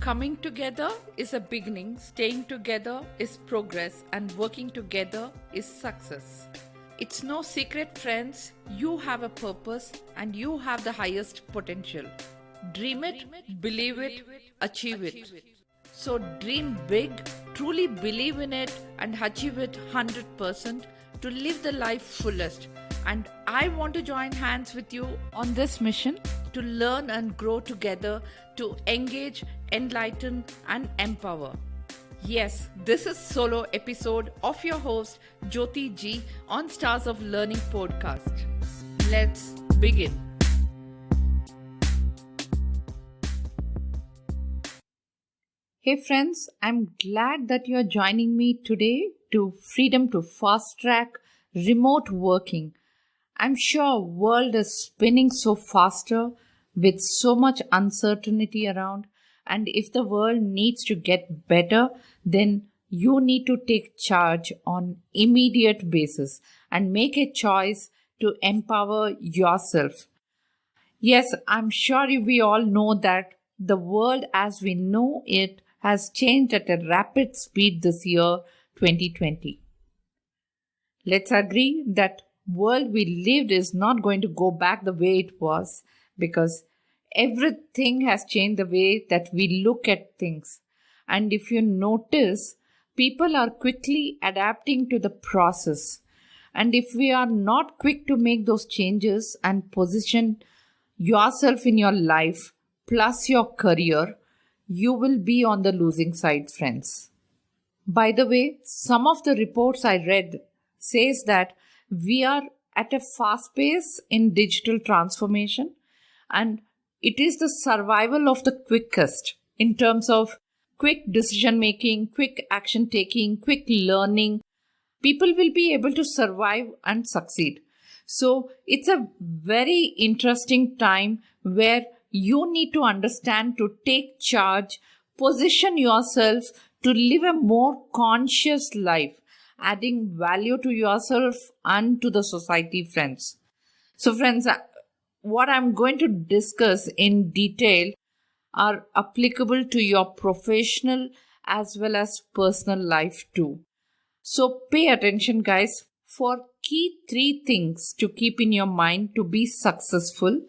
Coming together is a beginning, staying together is progress, and working together is success. It's no secret, friends, you have a purpose and you have the highest potential. Dream it, believe it, achieve it. So dream big, truly believe in it, and achieve it 100% to live the life fullest. And I want to join hands with you on this mission to learn and grow together, to engage, enlighten, and empower. Yes, this is solo episode of your host Jyoti G on Stars of Learning podcast. Let's begin. Hey friends, I'm glad that you're joining me today to Freedom to FastTrack remote working. I'm sure world is spinning so faster with so much uncertainty around, and if the world needs to get better, then you need to take charge on immediate basis and make a choice to empower yourself. Yes, I'm sure we all know that the world as we know it has changed at a rapid speed this year 2020. Let's agree that world we lived is not going to go back the way it was, because everything has changed the way that we look at things. And if you notice, people are quickly adapting to the process. And if we are not quick to make those changes and position yourself in your life plus your career, you will be on the losing side, friends. By the way, some of the reports I read says that we are at a fast pace in digital transformation, and it is the survival of the quickest in terms of quick decision making, quick action taking, quick learning. People will be able to survive and succeed. So it's a very interesting time where you need to understand to take charge, position yourself to live a more conscious life, adding value to yourself and to the society, friends. So friends, what I'm going to discuss in detail are applicable to your professional as well as personal life too. So pay attention, guys, for key 3 things to keep in your mind to be successful,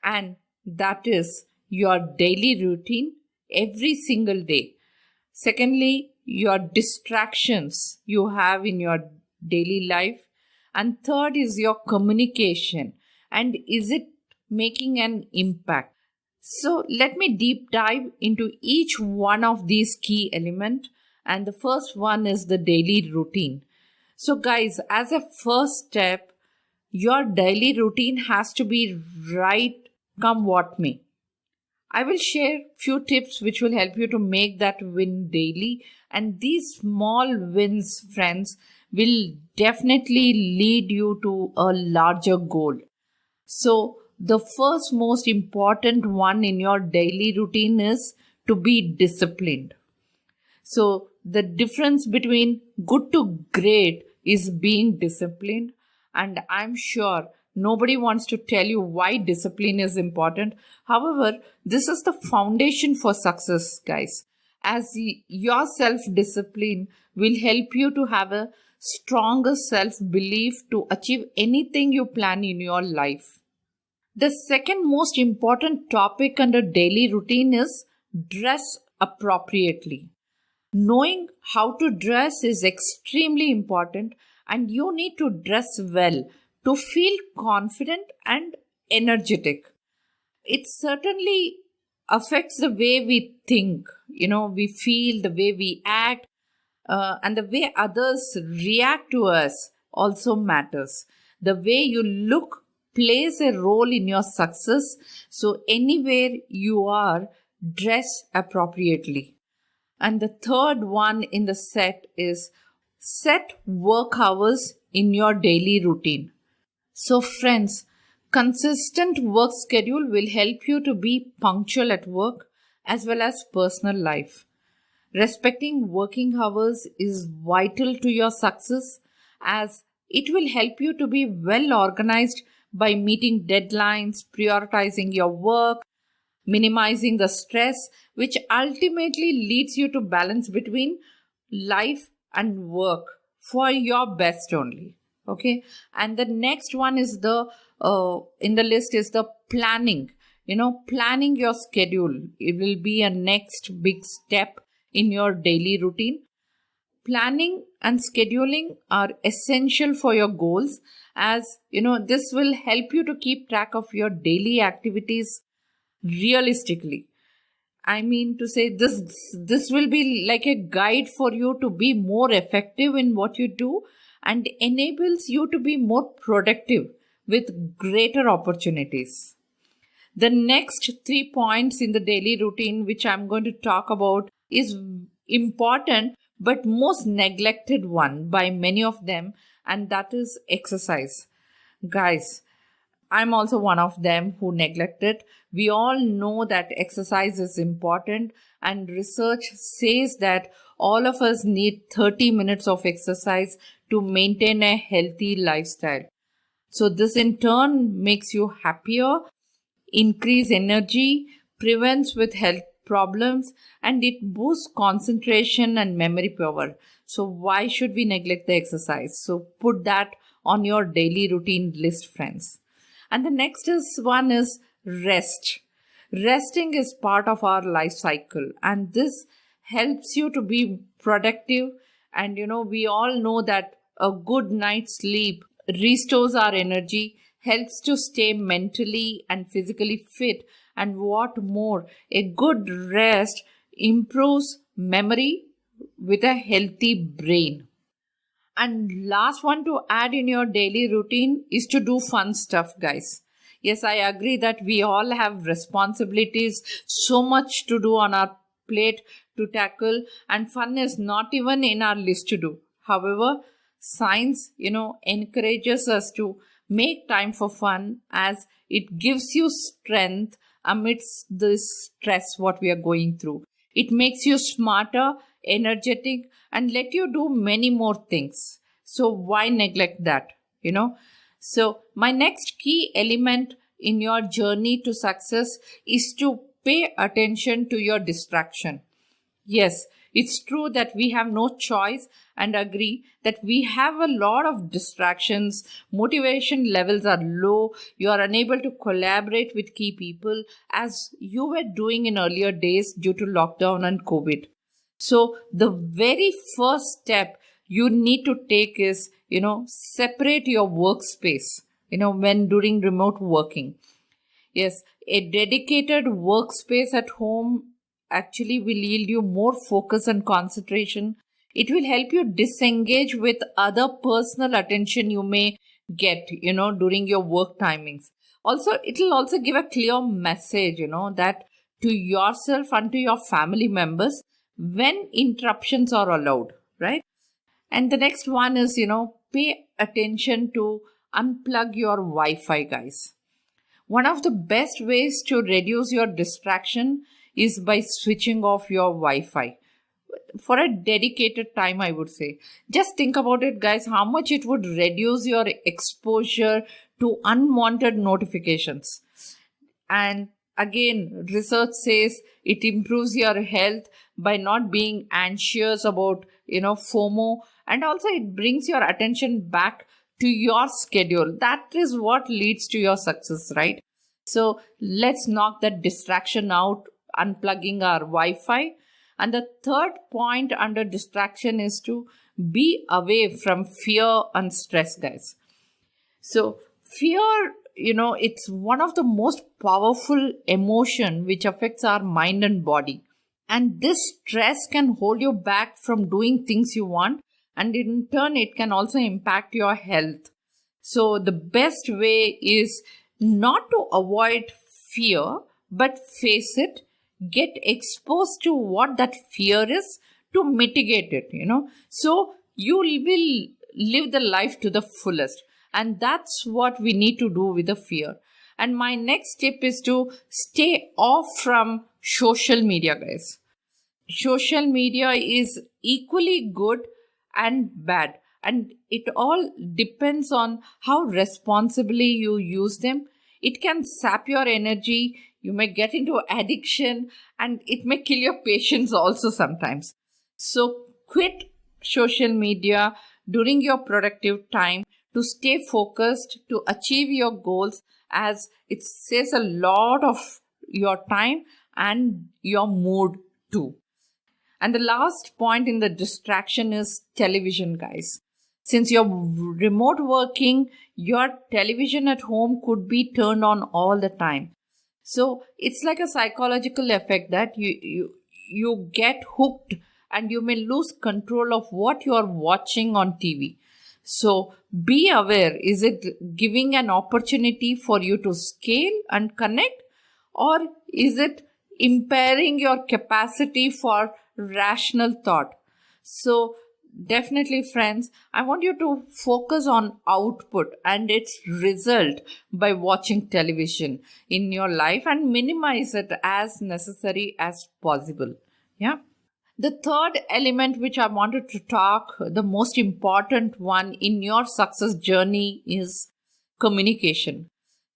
and that is your daily routine every single day. Secondly, your distractions you have in your daily life. And third is your communication. And is it making an impact? So let me deep dive into each one of these key elements. And the first one is the daily routine. So guys, as a first step, your daily routine has to be right come what may. I will share few tips which will help you to make that win daily, and these small wins, friends, will definitely lead you to a larger goal. So the first most important one in your daily routine is to be disciplined. So the difference between good to great is being disciplined, and I'm sure nobody wants to tell you why discipline is important. However, this is the foundation for success, guys, as your self-discipline will help you to have a stronger self-belief to achieve anything you plan in your life. The second most important topic under daily routine is dress appropriately. Knowing how to dress is extremely important, and you need to dress well to feel confident and energetic. It certainly affects the way we think, we feel, the way we act, and the way others react to us also matters. The way you look plays a role in your success. So anywhere you are, dress appropriately. And the third one in the set is set work hours in your daily routine. So friends, consistent work schedule will help you to be punctual at work as well as personal life. Respecting working hours is vital to your success, as it will help you to be well organized by meeting deadlines, prioritizing your work, minimizing the stress, which ultimately leads you to balance between life and work for your best only. Okay. And the next one is in the list is the planning. Planning your schedule. It will be a next big step in your daily routine. Planning and scheduling are essential for your goals, as this will help you to keep track of your daily activities realistically. I mean to say, this will be like a guide for you to be more effective in what you do and enables you to be more productive with greater opportunities. The next 3 points in the daily routine, which I'm going to talk about, is important but most neglected one by many of them, and that is exercise. Guys, I'm also one of them who neglect it. We all know that exercise is important, and research says that all of us need 30 minutes of exercise to maintain a healthy lifestyle. So this in turn makes you happier, increase energy, prevents with health problems, and it boosts concentration and memory power. So why should we neglect the exercise? So put that on your daily routine list, friends. And the next one is rest. Resting is part of our life cycle, and this helps you to be productive. And we all know that a good night's sleep restores our energy, helps to stay mentally and physically fit, and what more, a good rest improves memory with a healthy brain. And last one to add in your daily routine is to do fun stuff, guys. Yes, I agree that we all have responsibilities, so much to do on our plate to tackle, and fun is not even in our list to do. However, science, encourages us to make time for fun, as it gives you strength amidst this stress what we are going through. It makes you smarter, energetic, and let you do many more things. So why neglect that? So my next key element in your journey to success is to pay attention to your distraction. Yes, it's true that we have no choice, and agree that we have a lot of distractions. Motivation levels are low. You are unable to collaborate with key people as you were doing in earlier days due to lockdown and COVID. So the very first step you need to take is, separate your workspace, when during remote working. Yes, a dedicated workspace at home actually will yield you more focus and concentration. It will help you disengage with other personal attention you may get, during your work timings. Also, it will also give a clear message, that to yourself and to your family members when interruptions are allowed, right? And the next one is, pay attention to unplug your Wi-Fi, guys. One of the best ways to reduce your distraction is by switching off your Wi-Fi for a dedicated time, I would say. Just think about it, guys, how much it would reduce your exposure to unwanted notifications. And again, research says it improves your health by not being anxious about, FOMO, and also it brings your attention back to your schedule. That is what leads to your success, right? So let's knock that distraction out, unplugging our Wi-Fi. And the third point under distraction is to be away from fear and stress, guys. So fear, it's one of the most powerful emotion which affects our mind and body. And this stress can hold you back from doing things you want, and in turn it can also impact your health. So the best way is not to avoid fear, but face it, get exposed to what that fear is to mitigate it, So you will live the life to the fullest. And that's what we need to do with the fear. And my next tip is to stay off from social media, guys. Social media is equally good and bad, and it all depends on how responsibly you use them. It can sap your energy, you may get into addiction, and it may kill your patience also sometimes. So quit social media during your productive time to stay focused, to achieve your goals, as it saves a lot of your time and your mood too. And the last point in the distraction is television, guys. Since you're remote working, your television at home could be turned on all the time. So it's like a psychological effect that you get hooked and you may lose control of what you are watching on TV. So be aware, is it giving an opportunity for you to scale and connect, or is it impairing your capacity for rational thought? So definitely, friends, I want you to focus on output and its result by watching television in your life and minimize it as necessary as possible. Yeah. The third element which I wanted to talk, the most important one in your success journey, is communication.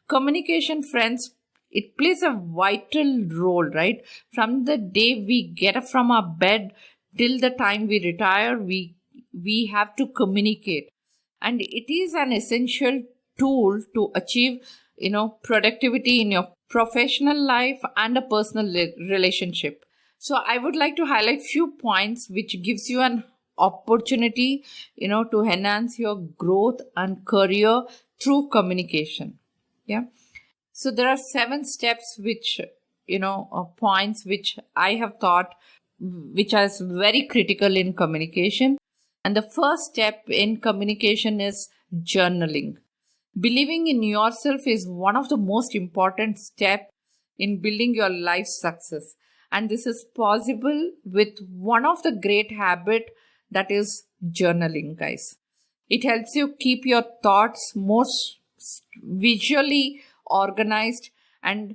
Communication, friends, it plays a vital role, right? From the day we get up from our bed till the time we retire, we have to communicate. And it is an essential tool to achieve, productivity in your professional life and a personal relationship. So I would like to highlight few points which gives you an opportunity, to enhance your growth and career through communication. Yeah. So there are 7 steps which, points which I have thought, which is very critical in communication. And the first step in communication is journaling. Believing in yourself is one of the most important steps in building your life success. And this is possible with one of the great habit, that is journaling, guys. It helps you keep your thoughts more visually organized, and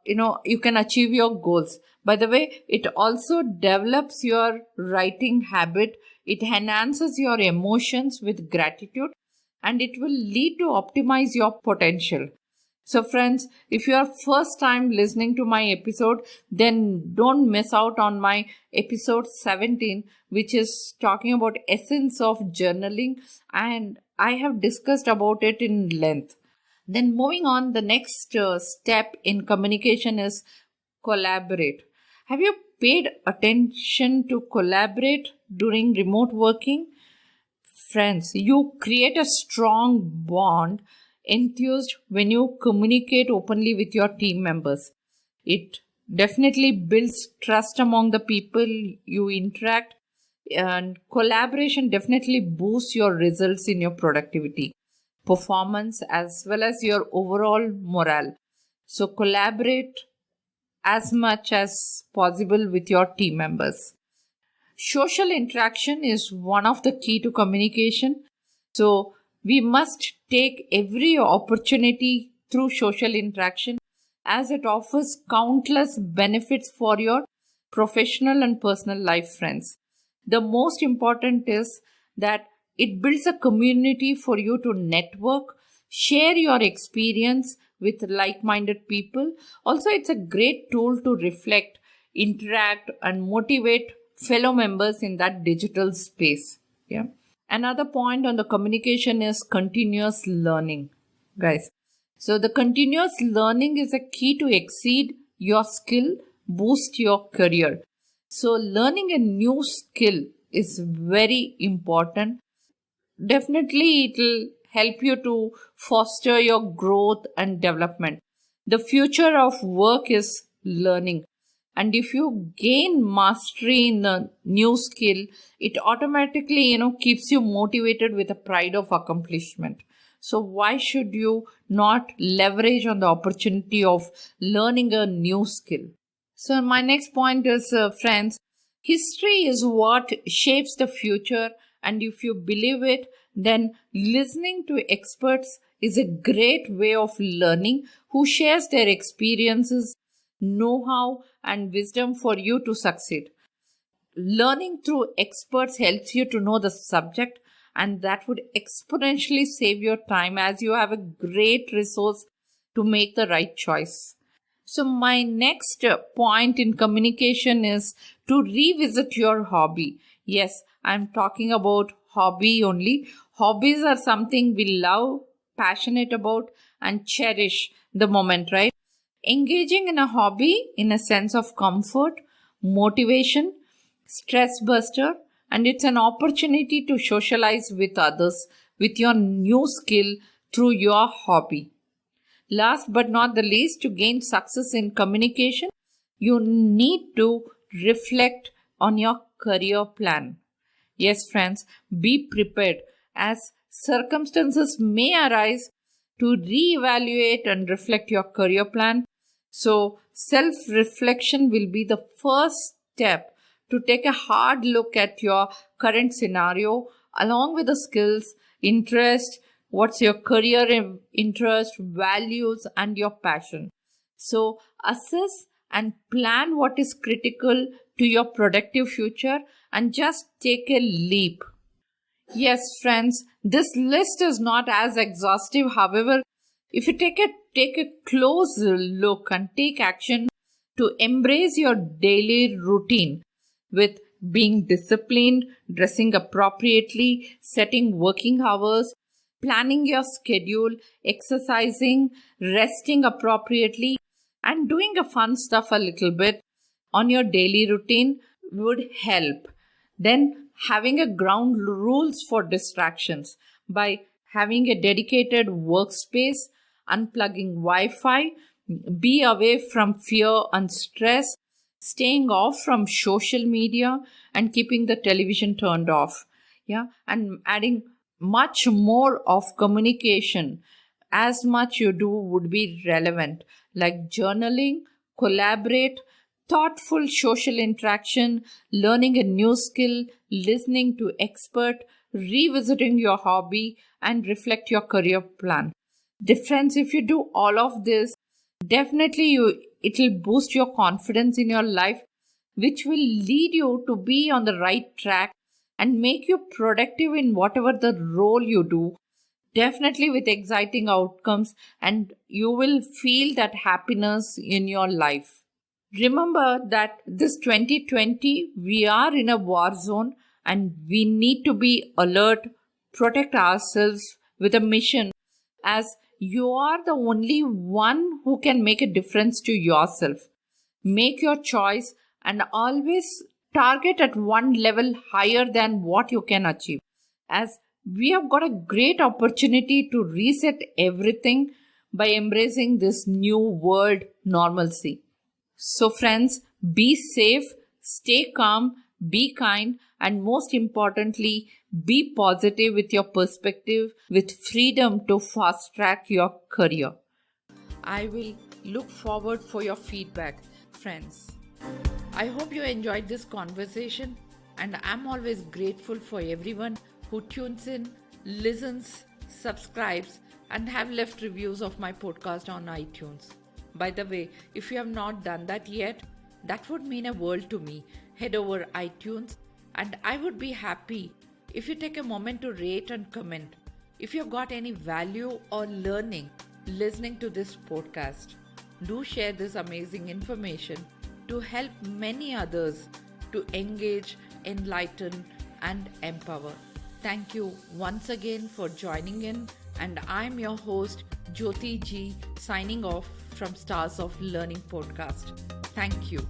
you can achieve your goals. By the way, it also develops your writing habit. It enhances your emotions with gratitude, and it will lead to optimize your potential. So friends, if you are first time listening to my episode, then don't miss out on my episode 17, which is talking about essence of journaling, and I have discussed about it in length. Then moving on, the next step in communication is collaborate. Have you paid attention to collaborate during remote working? Friends, you create a strong bond enthused when you communicate openly with your team members. It definitely builds trust among the people you interact, and collaboration definitely boosts your results in your productivity, performance, as well as your overall morale. So collaborate as much as possible with your team members. Social interaction is one of the key to communication. So we must take every opportunity through social interaction, as it offers countless benefits for your professional and personal life, friends. The most important is that it builds a community for you to network, share your experience with like-minded people. Also, it's a great tool to reflect, interact, and motivate fellow members in that digital space. Yeah. Another point on the communication is continuous learning, guys. So the continuous learning is a key to exceed your skill, boost your career. So learning a new skill is very important. Definitely it will help you to foster your growth and development. The future of work is learning. And if you gain mastery in a new skill, it automatically, keeps you motivated with a pride of accomplishment. So why should you not leverage on the opportunity of learning a new skill? So my next point is, friends, history is what shapes the future. And if you believe it, then listening to experts is a great way of learning, who shares their experiences, know-how, and wisdom for you to succeed. Learning through experts helps you to know the subject, and that would exponentially save your time, as you have a great resource to make the right choice. So, my next point in communication is to revisit your hobby. Yes, I'm talking about hobby only. Hobbies are something we love, passionate about, and cherish the moment, right? Engaging in a hobby in a sense of comfort, motivation, stress buster, and it's an opportunity to socialize with others with your new skill through your hobby. Last but not the least, to gain success in communication, you need to reflect on your career plan. Yes, friends, be prepared as circumstances may arise to reevaluate and reflect your career plan. So, self reflection will be the first step to take a hard look at your current scenario along with the skills, interest, what's your career interest, values, and your passion. So, assess and plan what is critical to your productive future and just take a leap. Yes, friends, this list is not as exhaustive. However, if you take a close look and take action to embrace your daily routine with being disciplined, dressing appropriately, setting working hours, planning your schedule, exercising, resting appropriately, and doing a fun stuff a little bit on your daily routine would help. Then having a ground rules for distractions by having a dedicated workspace, unplugging Wi-Fi, be away from fear and stress, staying off from social media and keeping the television turned off. Yeah, and adding much more of communication as much you do would be relevant, like journaling, collaborate, thoughtful social interaction, learning a new skill, listening to expert, revisiting your hobby, and reflect your career plan. Difference if you do all of this, definitely it will boost your confidence in your life, which will lead you to be on the right track and make you productive in whatever the role you do, definitely with exciting outcomes, and you will feel that happiness in your life. Remember that this 2020, we are in a war zone and we need to be alert, protect ourselves with a mission, as you are the only one who can make a difference to yourself. Make your choice and always target at one level higher than what you can achieve, as we have got a great opportunity to reset everything by embracing this new world normalcy. So, friends, be safe, stay calm, be kind, and most importantly, be positive with your perspective with freedom to fast track your career. I will look forward for your feedback, friends. I hope you enjoyed this conversation, and I'm always grateful for everyone who tunes in, listens, subscribes, and have left reviews of my podcast on iTunes. By the way, if you have not done that yet, that would mean a world to me. Head over iTunes and I would be happy if you take a moment to rate and comment. If you've got any value or learning listening to this podcast, do share this amazing information to help many others to engage, enlighten, and empower. Thank you once again for joining in, and I'm your host, Jyoti G, signing off from Stars of Learning podcast. Thank you.